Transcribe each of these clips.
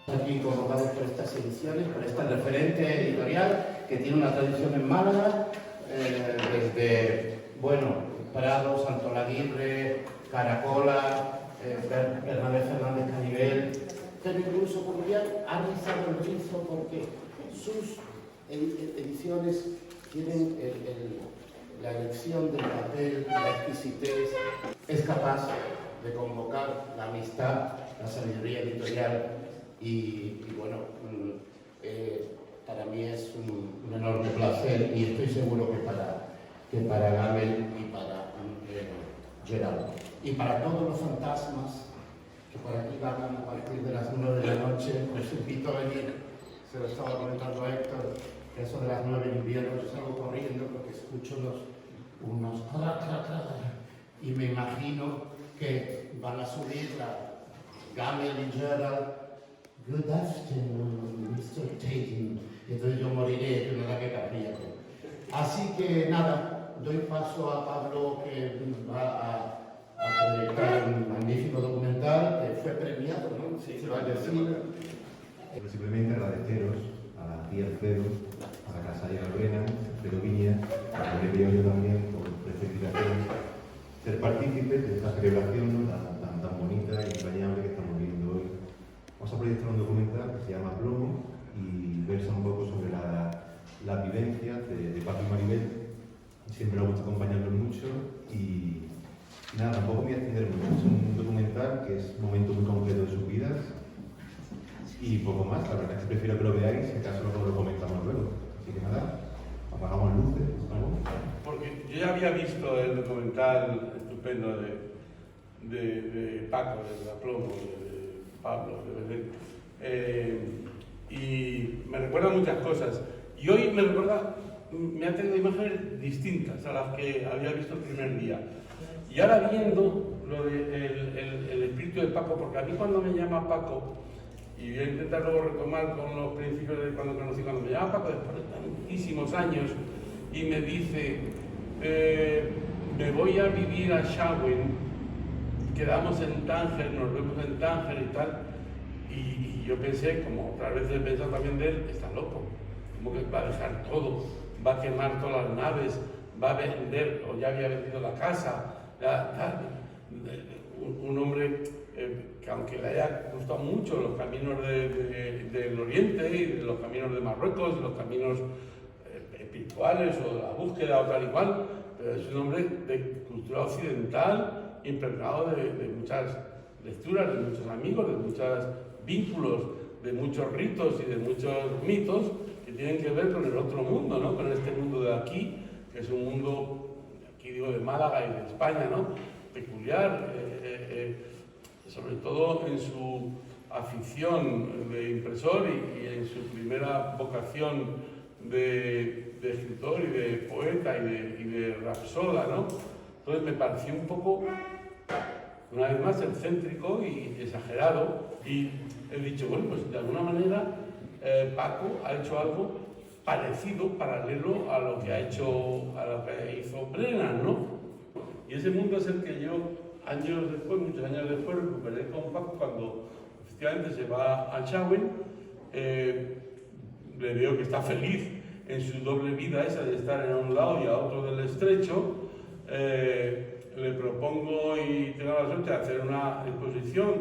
Aquí convocados por estas ediciones, por esta referente editorial que tiene una tradición en Málaga, desde, bueno, Prado, Santolaguirre, Caracola, Bernabé Fernández Canivel, pero incluso Cordial ha rizado el rizo porque sus ediciones tienen la elección del papel, la exquisitez, es capaz de convocar la amistad, la sabiduría editorial y bueno, para mí es un enorme placer y estoy seguro que para Gamel y para Gerald y para todos los fantasmas que por aquí van a partir de las 9 de la noche, les invito a venir. Se lo estaba comentando a Héctor, que eso de las 9 en invierno yo salgo corriendo porque escucho unos y me imagino que van a subir la Gamel y Gerald. Good afternoon, Mr. Tatum. Entonces yo moriré de una que capíllate. Así que nada, doy paso a Pablo que va a proyectar un magnífico documental que fue premiado, ¿no? Sí, se va a decir. Simplemente agradeceros a ti, Alfredo, a la Casa de Lorena, Alfredo Viña, a Oliverio yo también, por esta invitación, ser partícipes de esta celebración tan bonita y entrañable que estamos viviendo hoy. Vamos a proyectar un documental que se llama Plomo y versa un poco sobre la vivencia de Paco y Maribel. Siempre nos gusta acompañarlos mucho y nada, tampoco me voy a extender mucho. Es un documental que es un momento muy concreto de sus vidas y poco más. La verdad es que prefiero que lo veáis, si acaso lo comentamos luego. Así que nada, apagamos luces, ¿no? Porque yo ya había visto el documental estupendo de Paco, de Aplomo, de Pablo, de Belén, y me recuerda muchas cosas. Y hoy me ha tenido imágenes distintas a las que había visto el primer día. Y ahora viendo lo el espíritu de Paco, porque a mí cuando me llama Paco, y voy a intentar luego retomar con los principios de cuando me llama Paco después de tantísimos años y me dice, me voy a vivir a Shawin, quedamos en Tánger, nos vemos en Tánger y tal, y yo pensé, como otras veces he pensado también de él, está loco, como que va a dejar todo, va a quemar todas las naves, va a vender, o ya había vendido la casa, un hombre que aunque le haya gustado mucho los caminos del Oriente y los caminos de Marruecos, los caminos espirituales o la búsqueda o tal y cual, pero es un hombre de cultura occidental impregnado de muchas lecturas, de muchos amigos, de muchos vínculos, de muchos ritos y de muchos mitos que tienen que ver con el otro mundo, ¿no? Con este mundo de aquí, que es un mundo, aquí digo de Málaga y de España, ¿no? Peculiar, sobre todo en su afición de impresor y en su primera vocación de escritor y de poeta y de rapsoda, ¿no? Entonces me pareció un poco, una vez más, excéntrico y exagerado, y he dicho, bueno, pues de alguna manera Paco ha hecho algo parecido, paralelo a lo que hizo Brennan, ¿no? Y ese mundo es el que yo, muchos años después, recuperé con Paco cuando efectivamente se va a Shawin. Le veo que está feliz en su doble vida esa de estar en un lado y a otro del estrecho. Le propongo y tengo la suerte de hacer una exposición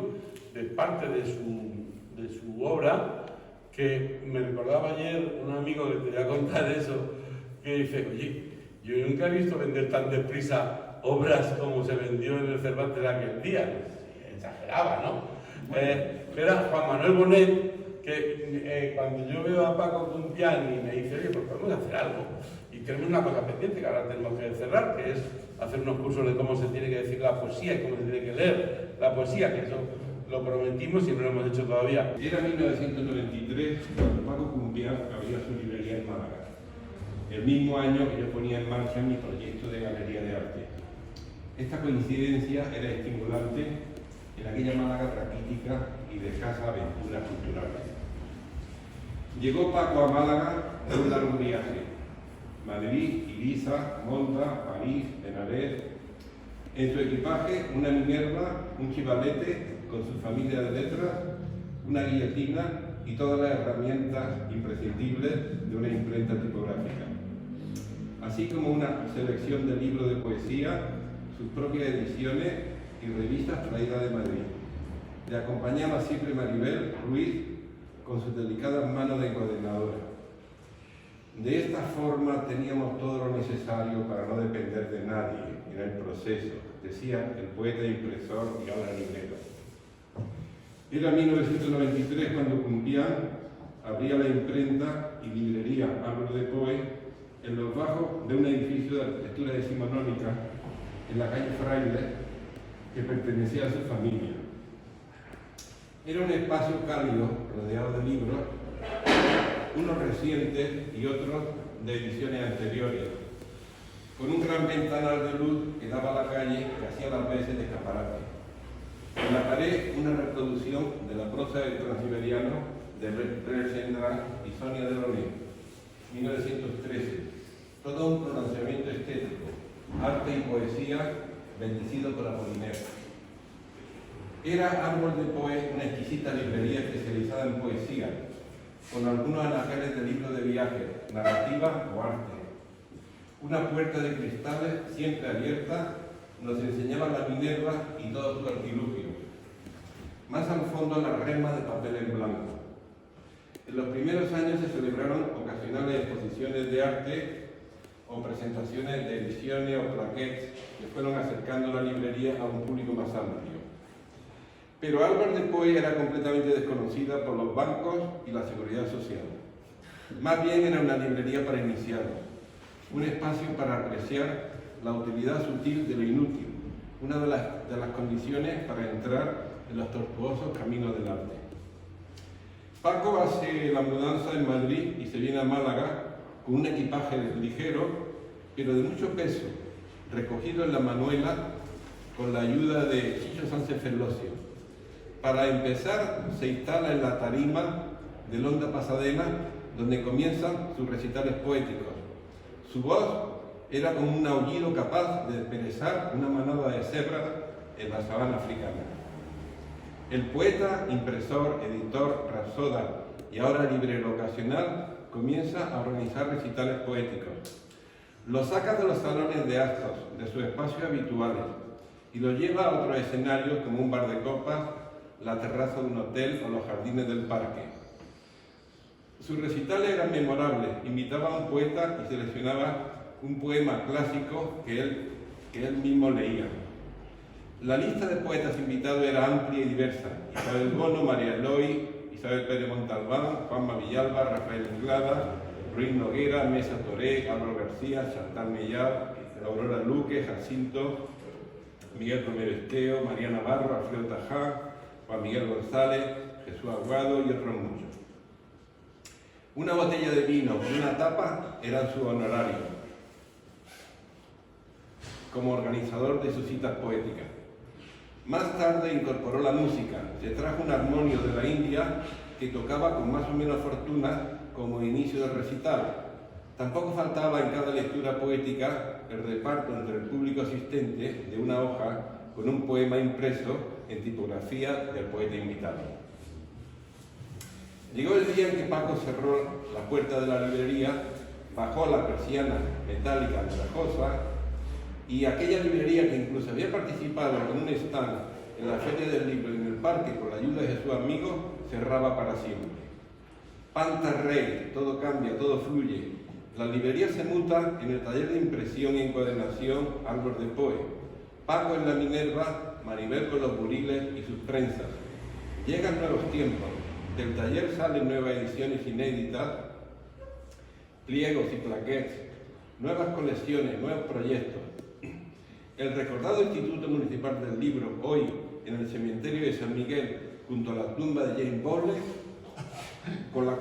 de parte de su obra, que me recordaba ayer un amigo que te voy a contar eso, que dice, oye, yo nunca he visto vender tan deprisa obras como se vendió en el Cervantes aquel día. Exageraba, ¿no? Era Juan Manuel Bonet, que cuando yo veo a Paco con un piano y me dice, oye, pues podemos hacer algo. Y tenemos una cosa pendiente que ahora tenemos que cerrar, que es hacer unos cursos de cómo se tiene que decir la poesía y cómo se tiene que leer la poesía, que eso lo prometimos y no lo hemos hecho todavía. Era 1993 cuando Paco Cumbián abría su librería en Málaga, el mismo año que yo ponía en marcha mi proyecto de galería de arte. Esta coincidencia era estimulante en aquella Málaga raquítica y de escasas aventuras culturales. Llegó Paco a Málaga en un largo viaje. Madrid, Ibiza, Monza, París, Benares. En su equipaje, una Minerva, un chivalete con su familia de letras, una guillotina y todas las herramientas imprescindibles de una imprenta tipográfica, así como una selección de libros de poesía, sus propias ediciones y revistas traídas de Madrid. Le acompañaba siempre Maribel Ruiz con sus delicadas manos de encuadernadora. De esta forma teníamos todo lo necesario para no depender de nadie en el proceso, decía el poeta impresor y ahora librero. Era 1993 cuando Cumpián abría la imprenta y librería Álvaro de Poe en los bajos de un edificio de arquitectura decimonónica en la calle Fraile que pertenecía a su familia. Era un espacio cálido, rodeado de libros, unos recientes y otros de ediciones anteriores, con un gran ventanal de luz que daba a la calle que hacía las veces de escaparate. En la pared una reproducción de la prosa del Transiberiano de Sendra y Sonia Delaunay, 1913. Todo un pronunciamiento estético, arte y poesía bendecido por Apolinero. Era Árbol de Poe una exquisita librería especializada en poesía, con algunos anaqueles de libros de viaje, narrativa o arte. Una puerta de cristales siempre abierta nos enseñaba la Minerva y todos sus artilugios. Más al fondo la rema de papel en blanco. En los primeros años se celebraron ocasionales exposiciones de arte o presentaciones de ediciones o plaquettes que fueron acercando la librería a un público más amplio. Pero Álvaro de Poe era completamente desconocida por los bancos y la seguridad social. Más bien era una librería para iniciados, un espacio para apreciar la utilidad sutil de lo inútil, una de las condiciones para entrar en los tortuosos caminos del arte. Paco hace la mudanza en Madrid y se viene a Málaga con un equipaje ligero, pero de mucho peso, recogido en la Manuela con la ayuda de Chicho Sánchez Ferlosio. Para empezar, se instala en la tarima del Honda Pasadena, donde comienzan sus recitales poéticos. Su voz era como un aullido capaz de desperezar una manada de cebras en la sabana africana. El poeta, impresor, editor, rapsoda y ahora librero ocasional comienza a organizar recitales poéticos. Los saca de los salones de actos, de sus espacios habituales, y los lleva a otros escenarios como un bar de copas, la terraza de un hotel o los jardines del parque. Sus recitales eran memorables, invitaba a un poeta y seleccionaba un poema clásico que él mismo leía. La lista de poetas invitados era amplia y diversa: Isabel Bono, María Eloy, Isabel Pérez Montalbán, Juanma Villalba, Rafael Inglada, Ruiz Noguera, Mesa Toré, Álvaro García, Chantal Mellado, Aurora Luque, Jacinto, Miguel Romero Esteo, María Navarro, Alfredo Tajá, Juan Miguel González, Jesús Aguado y otros muchos. Una botella de vino y una tapa eran su honorario como organizador de sus citas poéticas. Más tarde incorporó la música, se trajo un armonio de la India que tocaba con más o menos fortuna como inicio del recital. Tampoco faltaba en cada lectura poética el reparto entre el público asistente de una hoja con un poema impreso en tipografía del poeta invitado. Llegó el día en que Paco cerró la puerta de la librería, bajó la persiana metálica andrajosa y aquella librería que incluso había participado con un stand en la Feria del Libro en el parque con la ayuda de sus amigos, cerraba para siempre. Panta rey, todo cambia, todo fluye. La librería se muta en el taller de impresión y encuadernación Álvaro de Poe. Paco en la Minerva, Maribel con los buriles y sus prensas. Llegan nuevos tiempos. Del taller salen nuevas ediciones inéditas, pliegos y plaquettes, nuevas colecciones, nuevos proyectos. El recordado Instituto Municipal del Libro, hoy en el cementerio de San Miguel, junto a la tumba de James Bowles, con la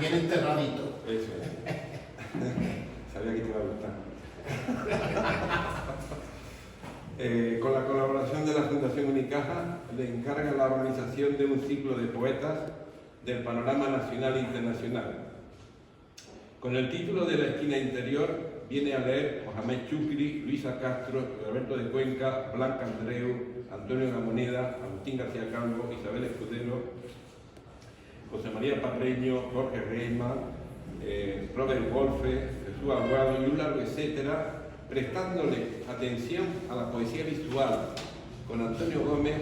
Bien enterradito. Eso es. Sabía que te iba a gustar. Con la colaboración de la Fundación Unicaja, le encarga la organización de un ciclo de poetas del panorama nacional e internacional. Con el título de La esquina interior, viene a leer Mohamed Chucri, Luisa Castro, Alberto de Cuenca, Blanca Andreu, Antonio Gamoneda, Agustín García Calvo, Isabel Escudero, José María Parreño, Jorge Reyman, Robert Wolfe, Jesús Aguado y un largo etcétera, prestándole atención a la poesía visual con Antonio Gómez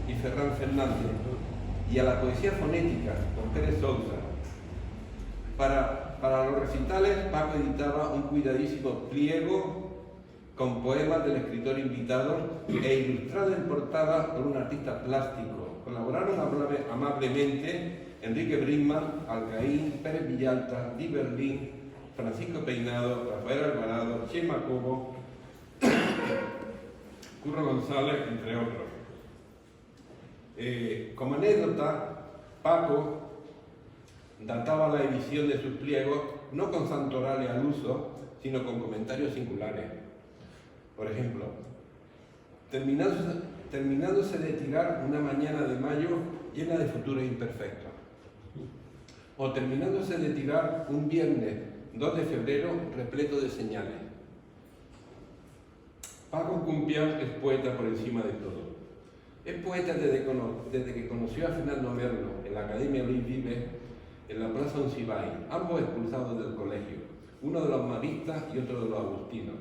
y Ferran Fernández, y a la poesía fonética con Pérez Sousa. Para los recitales, Paco editaba un cuidadísimo pliego con poemas del escritor invitado e ilustrado en portada por un artista plástico. Colaboraron amablemente Enrique Brisman, Alcaín, Pérez Villalta, Di Berlín, Francisco Peinado, Rafael Alvarado, Chema Cobo, Curro González, entre otros. Como anécdota, Paco databa la edición de sus pliegos no con santorales al uso, sino con comentarios singulares. Por ejemplo, terminándose de tirar una mañana de mayo llena de futuros imperfectos. O terminándose de tirar un viernes 2 de febrero repleto de señales. Paco Cumpián es poeta por encima de todo. Es poeta desde que conoció a Fernando Merlo en la Academia Luis Vives, en la Plaza Uncibay, ambos expulsados del colegio, uno de los maristas y otro de los agustinos.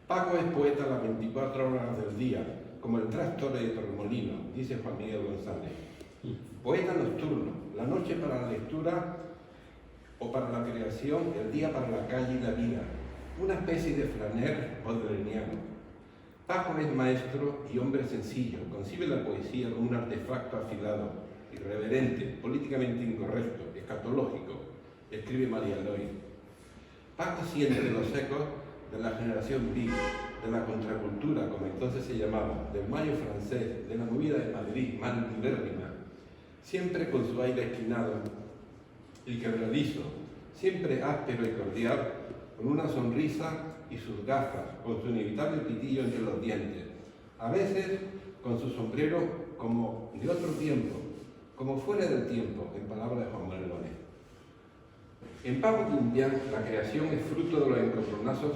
Paco es poeta las 24 horas del día, como el trastor de Torremolino, dice Juan Miguel González. Poeta nocturno, la noche para la lectura o para la creación, el día para la calle y la vida, una especie de Flaner baudelairiano. Paco es maestro y hombre sencillo, concibe la poesía como un artefacto afilado, irreverente, políticamente incorrecto, escatológico, escribe María Eloy. Paco siente los ecos de la generación beat, de la contracultura, como entonces se llamaba, del mayo francés, de la movida de Madrid, libérrima, siempre con su aire esquinado y quebradizo, siempre áspero y cordial, con una sonrisa y sus gafas, con su inevitable pitillo entre los dientes, a veces con su sombrero como de otro tiempo, como fuera del tiempo, en palabras de Juan Manuel López. En Paco Cumpián, la creación es fruto de los encontronazos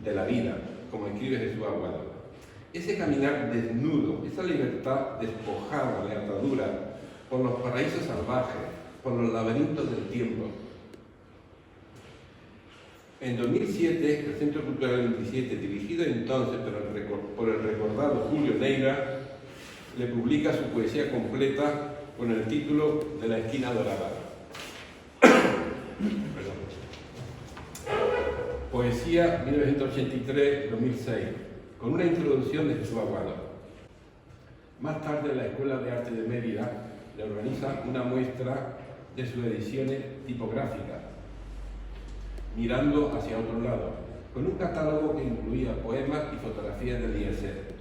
de la vida, como escribe Jesús Aguado. Ese caminar desnudo, esa libertad despojada de atadura por los paraísos salvajes, por los laberintos del tiempo. En 2007, el Centro Cultural 27, dirigido entonces por el recordado Julio Neira, le publica su poesía completa con el título de La esquina dorada. Poesía 1983-2006, con una introducción de Jesús Aguado. Más tarde, la Escuela de Arte de Mérida le organiza una muestra de sus ediciones tipográficas, mirando hacia otro lado, con un catálogo que incluía poemas y fotografías del IESER.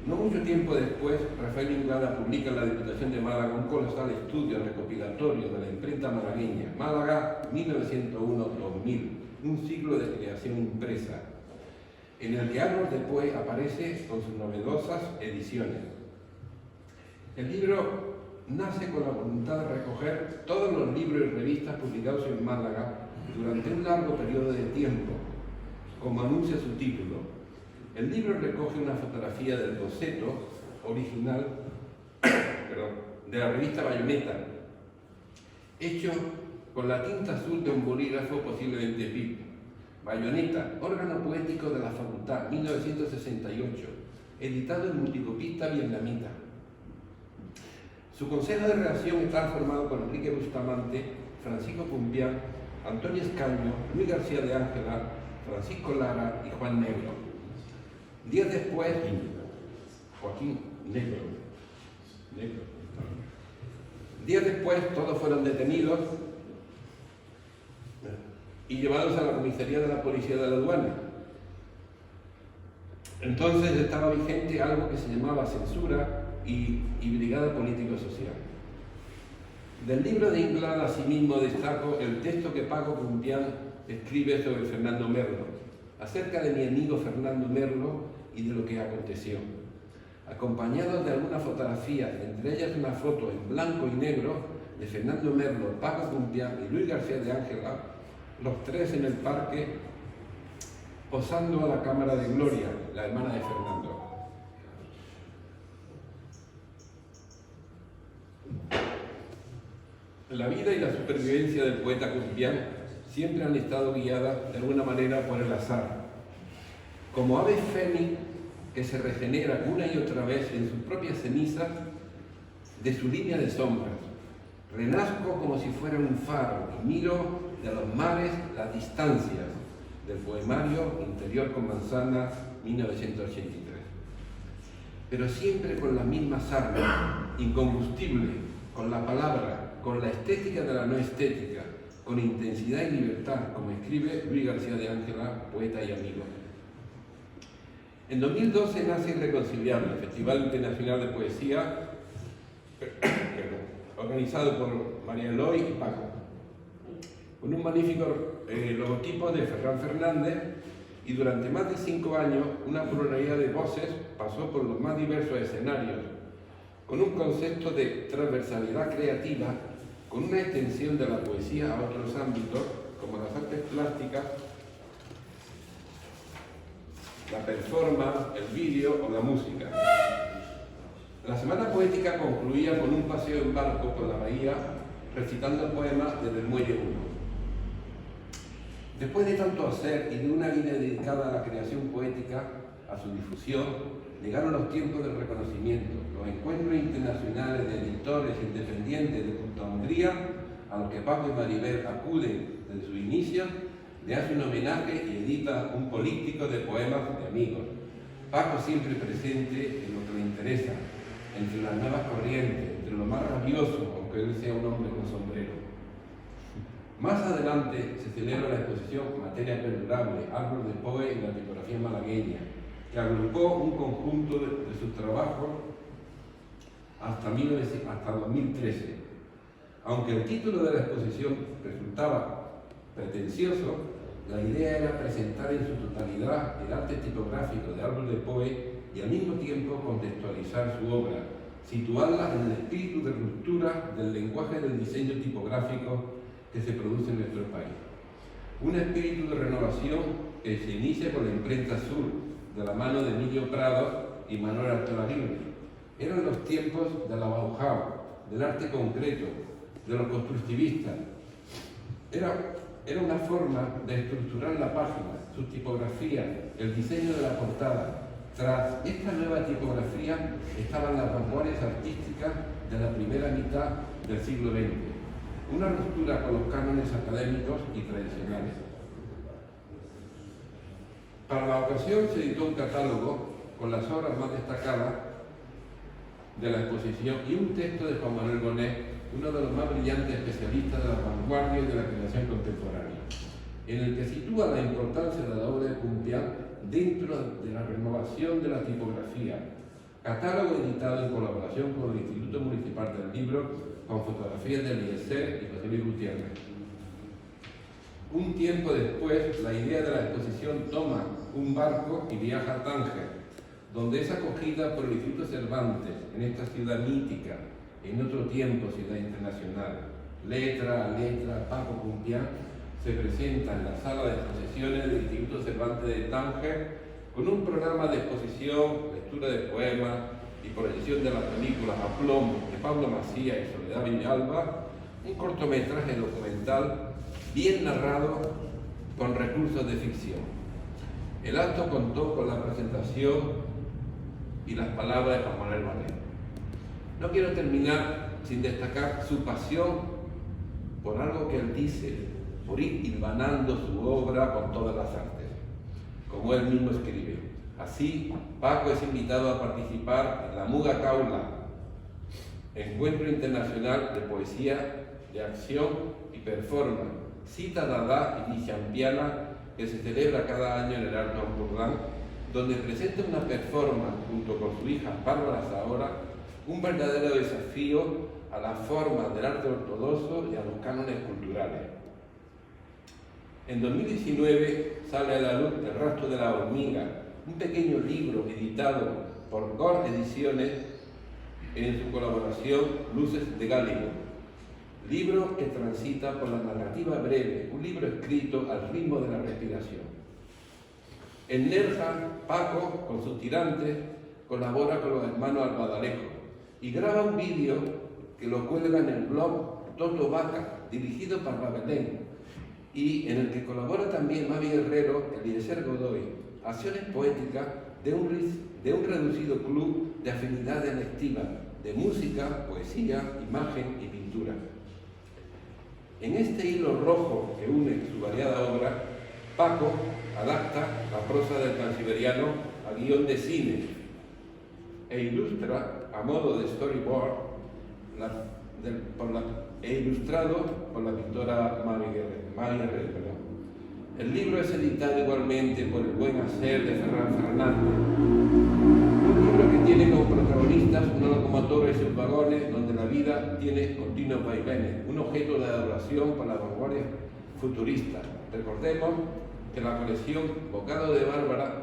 No mucho tiempo después, Rafael Inglada publica en la Diputación de Málaga un colosal estudio recopilatorio de la imprenta malagueña, Málaga 1901-2000, un siglo de creación impresa, en el que años después aparece con sus novedosas ediciones. El libro nace con la voluntad de recoger todos los libros y revistas publicados en Málaga durante un largo periodo de tiempo, como anuncia su título. El libro recoge una fotografía del boceto original de la revista Bayoneta, hecho con la tinta azul de un bolígrafo posiblemente PIP. Bayoneta, órgano poético de la Facultad, 1968, editado en multicopista vietnamita. Su consejo de redacción está formado por Enrique Bustamante, Francisco Cumpián, Antonio Escaño, Luis García de Ángela, Francisco Lara y Juan Negro. Días después, Joaquín Negro. Días después, todos fueron detenidos y llevados a la comisaría de la Policía de la Aduana. Entonces estaba vigente algo que se llamaba censura y brigada político-social. Del libro de Inglada, asimismo, destaco el texto que Paco Cumpián escribe sobre Fernando Merlo, acerca de mi amigo Fernando Merlo y de lo que aconteció. Acompañado de algunas fotografías, entre ellas una foto en blanco y negro de Fernando Merlo, Paco Cumpián y Luis García de Ángela, los tres en el parque, posando a la cámara de Gloria, la hermana de Fernando. La vida y la supervivencia del poeta cumbián siempre han estado guiadas de alguna manera por el azar. Como ave fénix que se regenera una y otra vez en sus propias cenizas de su línea de sombras. Renazco como si fuera un faro y miro de los mares las distancias, del poemario Interior con Manzana, 1983. Pero siempre con las mismas armas, incombustible, con la palabra, con la estética de la no estética, con intensidad y libertad, como escribe Luis García de Ángela, poeta y amigo. En 2012 nace Irreconciliable, Festival Internacional de Poesía, organizado por María Eloy y Paco, con un magnífico logotipo de Ferran Fernández, y durante más de 5 años una pluralidad de voces pasó por los más diversos escenarios, con un concepto de transversalidad creativa, con una extensión de la poesía a otros ámbitos, como las artes plásticas, la performance, el vídeo o la música. La semana poética concluía con un paseo en barco por la bahía, recitando poemas desde el Muelle 1. Después de tanto hacer y de una vida dedicada a la creación poética, a su difusión, llegaron los tiempos del reconocimiento, los encuentros internacionales de editores independientes de Punta Hungría, a los que Paco y Maribel acuden desde su inicio, le hace un homenaje y edita un políptico de poemas de amigos. Paco siempre presente en lo que le interesa, entre las nuevas corrientes, entre lo más rabioso, aunque él sea un hombre con sombrero. Más adelante se celebra la exposición Materia Perdurable, Árbol de Poe y la tipografía malagueña, que agrupó un conjunto de sus trabajos hasta 2013. Aunque el título de la exposición resultaba pretencioso, la idea era presentar en su totalidad el arte tipográfico de Árbol de Poe y al mismo tiempo contextualizar su obra, situarla en el espíritu de ruptura del lenguaje del diseño tipográfico que se produce en nuestro país. Un espíritu de renovación que se inicia con la imprenta azul, de la mano de Emilio Prado y Manuel Arturo Aguirre. Eran los tiempos de la Bauhaus, del arte concreto, de los constructivistas. Era una forma de estructurar la página, su tipografía, el diseño de la portada. Tras esta nueva tipografía estaban las vanguardias artísticas de la primera mitad del siglo XX, una ruptura con los cánones académicos y tradicionales. Para la ocasión se editó un catálogo con las obras más destacadas de la exposición y un texto de Juan Manuel Bonet, uno de los más brillantes especialistas de la vanguardia y de la creación contemporánea, en el que sitúa la importancia de la obra de Cumbián dentro de la renovación de la tipografía. Catálogo editado en colaboración con el Instituto Municipal del Libro, con fotografías de Eliezer y José Luis Gutiérrez. Un tiempo después, la idea de la exposición toma un barco y viaja a Tánger, donde es acogida por el Instituto Cervantes, en esta ciudad mítica, en otro tiempo ciudad internacional. Letra a letra, Paco Cumbián se presenta en la sala de exposiciones del Instituto Cervantes de Tánger con un programa de exposición, lectura de poemas y proyección de la película A Plomo de Pablo Macía y Soledad Villalba, un cortometraje documental bien narrado con recursos de ficción. El acto contó con la presentación y las palabras de Juan Manuel Bonet. No quiero terminar sin destacar su pasión por algo que él dice, por ir hilvanando su obra con todas las artes, como él mismo escribe. Así, Paco es invitado a participar en la Muga Caula, encuentro internacional de poesía, de acción y performance, cita dada y champiana que se celebra cada año en el Alto Ampurdán, donde presenta una performance junto con su hija Bárbara Zahora, un verdadero desafío a las formas del arte ortodoxo y a los cánones culturales. En 2019 sale a la luz El rastro de la hormiga, un pequeño libro editado por Gor Ediciones en su colaboración Luces de Gáligo. libro que transita por la narrativa breve, un libro escrito al ritmo de la respiración. En Nerja, Paco, con sus tirantes, colabora con los hermanos Albadalejo y graba un vídeo que lo cuelga en el blog Toto Vaca, dirigido por Rabelais, y en el que colabora también Mavi Guerrero, Eliezer Godoy, acciones poéticas de un reducido club de afinidad dialectiva, de música, poesía, imagen y pintura. En este hilo rojo que une su variada obra, Paco adapta la prosa del Transiberiano a guión de cine e ilustra, a modo de storyboard, ilustrado por la pintora Mavi Guerrero. El libro es editado igualmente por El buen hacer de Ferran Fernández, un libro que tiene como protagonistas una locomotora y sus vagones donde la vida tiene continuos vaivenes, un objeto de adoración para la vanguardia futurista. Recordemos que la colección Bocado de Bárbara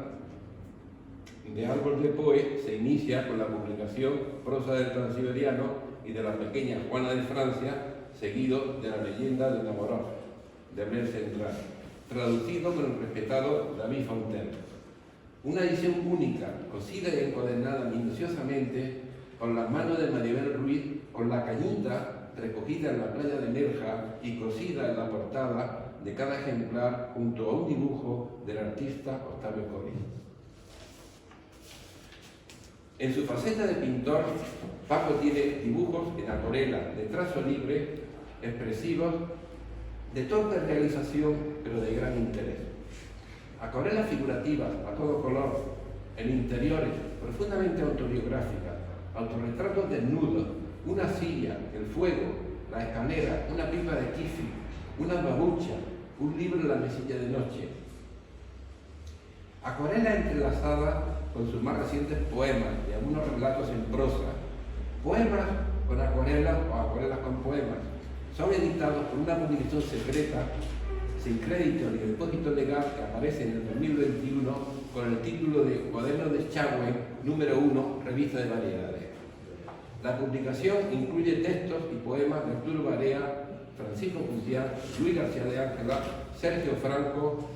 de Árbol de Poe se inicia con la publicación Prosa del Transiberiano y de la pequeña Juana de Francia, seguido de la leyenda de Navarro, de Blaise Cendrars, traducido por el respetado David Fontaine. Una edición única, cosida y encuadernada minuciosamente por la mano de Maribel Ruiz, con la cañita recogida en la playa de Nerja y cosida en la portada de cada ejemplar junto a un dibujo del artista Octavio Coris. En su faceta de pintor, Paco tiene dibujos en acuarela, de trazo libre, expresivos, de torpe realización, pero de gran interés. Acuarelas figurativas, a todo color, en interiores, profundamente autobiográficas, autorretratos desnudos, una silla, el fuego, la escalera, una pipa de kifi, una babucha, un libro en la mesilla de noche. Acuarela entrelazada con sus más recientes poemas y algunos relatos en prosa. Poemas con acuarelas o acuarelas con poemas. Son editados por una publicación secreta, sin crédito ni depósito legal, que aparece en el 2021 con el título de Cuadernos de Chagüe, número 1, Revista de Variedades. La publicación incluye textos y poemas de Arturo Barea, Francisco Cumpián, Luis García de Ángela, Sergio Franco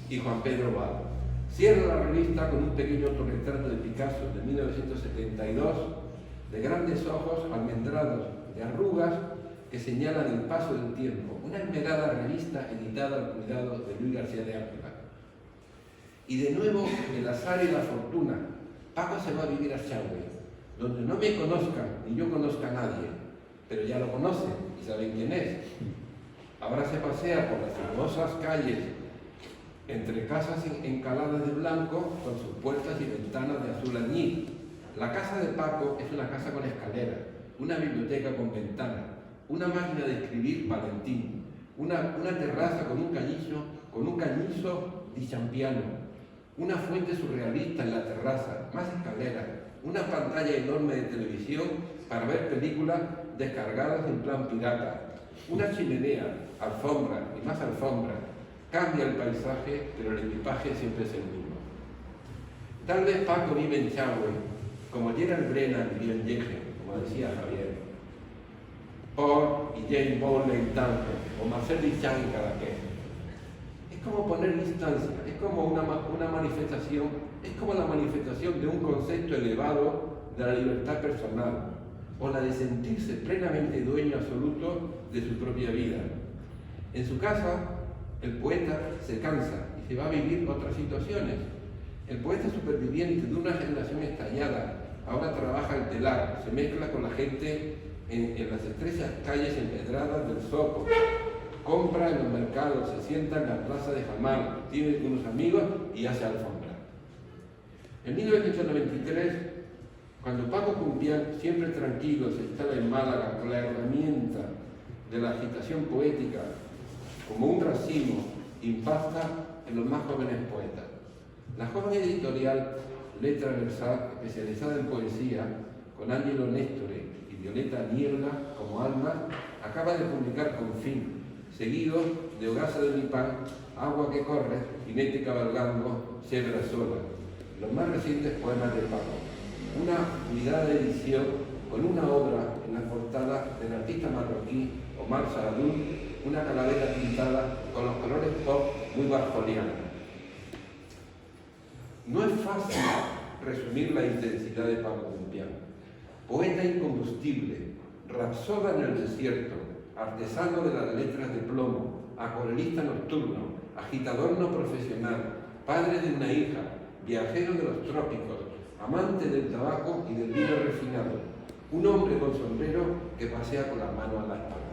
y Juan Pedro Val. Cierra la revista con un pequeño autorretrato de Picasso de 1972, de grandes ojos almendrados, de arrugas que señalan el paso del tiempo, una esmerada revista editada al cuidado de Luis García de Ángela. Y de nuevo, el azar y la fortuna. Paco se va a vivir a Chagüe, donde no me conozcan ni yo conozca a nadie, pero ya lo conocen y saben quién es. Ahora se pasea por las sinuosas calles entre casas encaladas de blanco con sus puertas y ventanas de azul añil. La casa de Paco es una casa con escalera, una biblioteca con ventana, una máquina de escribir Valentín, una terraza con un cañizo di Champiano, una fuente surrealista en la terraza, más escaleras, una pantalla enorme de televisión para ver películas descargadas en plan pirata, una chimenea, alfombra y más alfombra. Cambia el paisaje, pero el equipaje siempre es el mismo. Tal vez Paco vive en Chagüe, como Gerald Brennan vivió en Yeje, como decía Javier, y Jane Bowley tanto, o Marcel Duchamp en Cadaqués. Es como poner distancia, es como una manifestación, es como la manifestación de un concepto elevado de la libertad personal, o la de sentirse plenamente dueño absoluto de su propia vida. En su casa, el poeta se cansa y se va a vivir otras situaciones. El poeta superviviente de una generación estallada ahora trabaja el telar, se mezcla con la gente en las estrechas calles empedradas del Zoco, compra en los mercados, se sienta en la plaza de Jamal, tiene unos amigos y hace alfombra. En 1993, cuando Paco Cumpián, siempre tranquilo, se instala en Málaga con la herramienta de la agitación poética, como un racimo, impacta en los más jóvenes poetas. La joven editorial Letra Versal, especializada en poesía, con Ángelo Néstore y Violeta Niebla como alma, acaba de publicar Confín, seguido de Hogaza de mi pan, Agua que corre, Jinete cabalgando, Cebra sola, los más recientes poemas de Paco. una unidad de edición con una obra en la portada del artista marroquí Omar Saadou, una calavera pintada con los colores pop muy barjolianos. No es fácil resumir la intensidad de Paco Cumpián. Poeta incombustible, rapsoda en el desierto, artesano de las letras de plomo, acuarelista nocturno, agitador no profesional, padre de una hija, viajero de los trópicos, amante del tabaco y del vino refinado, un hombre con sombrero que pasea con la mano a la espalda.